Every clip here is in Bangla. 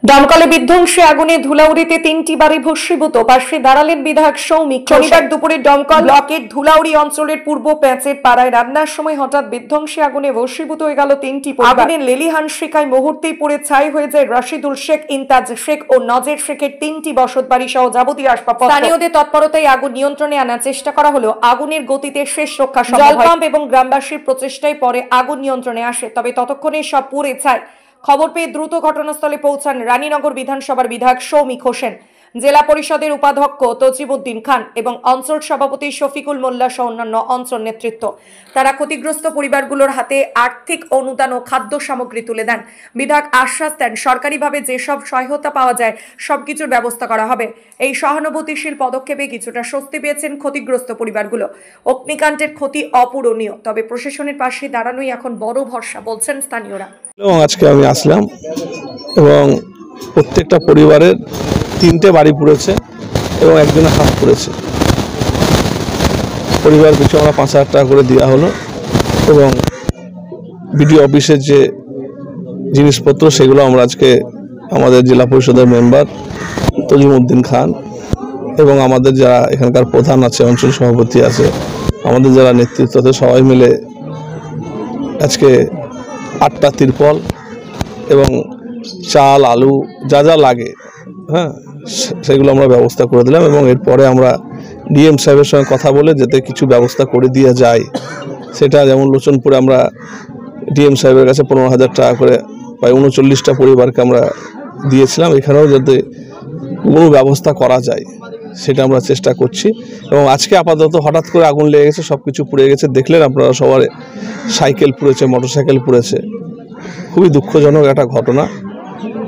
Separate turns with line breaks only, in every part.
দমকলে বিধ্বংসী আগুনে ধুলাউড়িতে 3টি বাড়ি ভস্মীভূত। পাশে দাঁড়ালেন বিধায়ক সৌমিক। শনিবার দুপুরে দমকল ব্লকের ধুলাউড়ি অঞ্চলের পূর্ব প্যাঁচের পাড়ায় রান্নার সময় হঠাৎ বিধ্বংসী আগুনে ভস্মীভূত হয়ে গেল 3টি পরিবার। আগুনের লেলিহান শিখায় মুহূর্তেই পুড়ে ছাই হয়ে যায় রাশিদুল শেখ, ইন্তাজ শেখ ও নজের শেখের 3টি বসত বাড়ি সহ যাবতীয় আসবাবপত্র। স্থানীয়দের তৎপরতায় আগুন নিয়ন্ত্রণে আনার চেষ্টা করা হলো। আগুনের গতিতে শেষ রক্ষা সম্ভব হয়। জল পাম্প এবং গ্রামবাসীর প্রচেষ্টায় পরে আগুন নিয়ন্ত্রণে আসে, তবে ততক্ষণে সব পুড়ে ছাই। খবর পেয়ে দ্রুত ঘটনাস্থলে পৌঁছান রানীনগর বিধানসভার বিধায়ক সৌমিক হোসেন, জেলা পরিষদের উপাধ্যক্ষ তজিবউদ্দিন খান এবং অঞ্চল সভাপতি শফিকুল মোল্লা সহ অন্যান্য অঞ্চল নেতৃত্ব। তারা ক্ষতিগ্রস্ত পরিবারগুলোর হাতে আর্থিক অনুদান ও খাদ্য সামগ্রী তুলে দেন। বিধায়ক আশ্বাস দেন, সরকারিভাবে যেসব সহায়তা পাওয়া যায় সবকিছুর ব্যবস্থা করা হবে। এই সহানুভূতিশীল পদক্ষেপে কিছুটা স্বস্তি পেয়েছেন ক্ষতিগ্রস্ত পরিবারগুলো। অগ্নিকাণ্ডের ক্ষতি অপূরণীয়, তবে প্রশাসনের পাশে দাঁড়ানোই এখন বড় ভরসা বলছেন স্থানীয়রা।
এবং আজকে আমি আসলাম এবং প্রত্যেকটা পরিবারের 3টে বাড়ি পুড়েছে এবং একজনের হাত পুড়েছে। পরিবার পিছু আমরা 5,000 টাকা করে দেওয়া হলো এবং বিডিও অফিসের যে জিনিসপত্র সেগুলো আমরা আজকে আমাদের জেলা পরিষদের মেম্বার তজিবউদ্দিন খান এবং আমাদের যারা এখানকার প্রধান আছে, অঞ্চল সভাপতি আছে, আমাদের যারা নেতৃত্ব আছে, সবাই মিলে আজকে 8টা তিরপল এবং চাল, আলু যা যা লাগে সেগুলো আমরা ব্যবস্থা করে দিলাম এবং এরপরে আমরা ডিএম সাহেবের সঙ্গে কথা বলে যাতে কিছু ব্যবস্থা করে দেওয়া যায়, সেটা যেমন লোচনপুরে আমরা ডিএম সাহেবের কাছে 15,000 টাকা করে প্রায় 39টা পরিবারকে আমরা দিয়েছিলাম। এখানেও যাতে কোনো ব্যবস্থা করা যায় সেটা আমরা চেষ্টা করছি। এবং আজকে আপাতত হঠাৎ করে আগুন লেগে গেছে, সব কিছু পুড়ে গেছে। দেখলেন আপনারা সবার, সাইকেল পুড়েছে, মোটরসাইকেল পুড়েছে। খুবই দুঃখজনক একটা ঘটনা।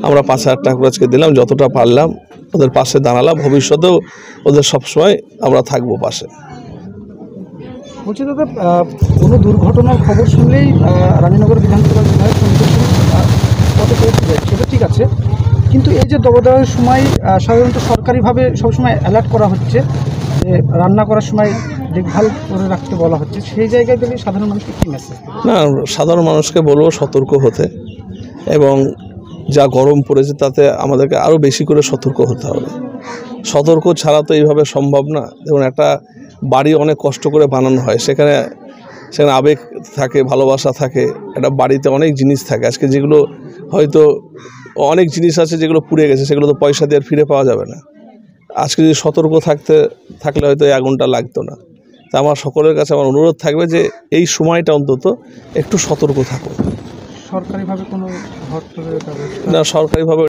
আমরা 5,000 টাকা করে আজকে দিলাম, যতটা পারলাম ওদের পাশে দাঁড়ালাম। ভবিষ্যতেও ওদের সবসময় আমরা থাকবো পাশে।
বলছি দাদা, কোনো দুর্ঘটনার খবর শুনলেই রানীনগর বিধানসভার বিধায়ক পথে পৌঁছে যায়, সেটা ঠিক আছে, কিন্তু এই যে দবদাহের সময় সাধারণত সরকারিভাবে সবসময় অ্যালার্ট করা হচ্ছে যে রান্না করার সময় দেখভাল করে রাখতে বলা হচ্ছে, সেই জায়গায় গেলে সাধারণ মানুষকে কী মেসেজ?
না, সাধারণ মানুষকে বলবো সতর্ক হতে, এবং যা গরম পড়েছে তাতে আমাদেরকে আরও বেশি করে সতর্ক হতে হবে। সতর্ক ছাড়া তো এইভাবে সম্ভব না। যেমন একটা বাড়ি অনেক কষ্ট করে বানানো হয়, সেখানে আবেগ থাকে, ভালোবাসা থাকে, একটা বাড়িতে অনেক জিনিস থাকে। আজকে যেগুলো হয়তো অনেক জিনিস আছে যেগুলো পুড়ে গেছে, সেগুলো তো পয়সা দিয়ে আর ফিরে পাওয়া যাবে না। আজকে যদি সতর্ক থাকলে হয়তো এই আগুনটা লাগতো না। তা আমার সকলের কাছে আমার অনুরোধ থাকবে যে এই সময়টা অন্তত একটু সতর্ক থাকুন।
সরকারিভাবে কোনো
না, সরকারিভাবে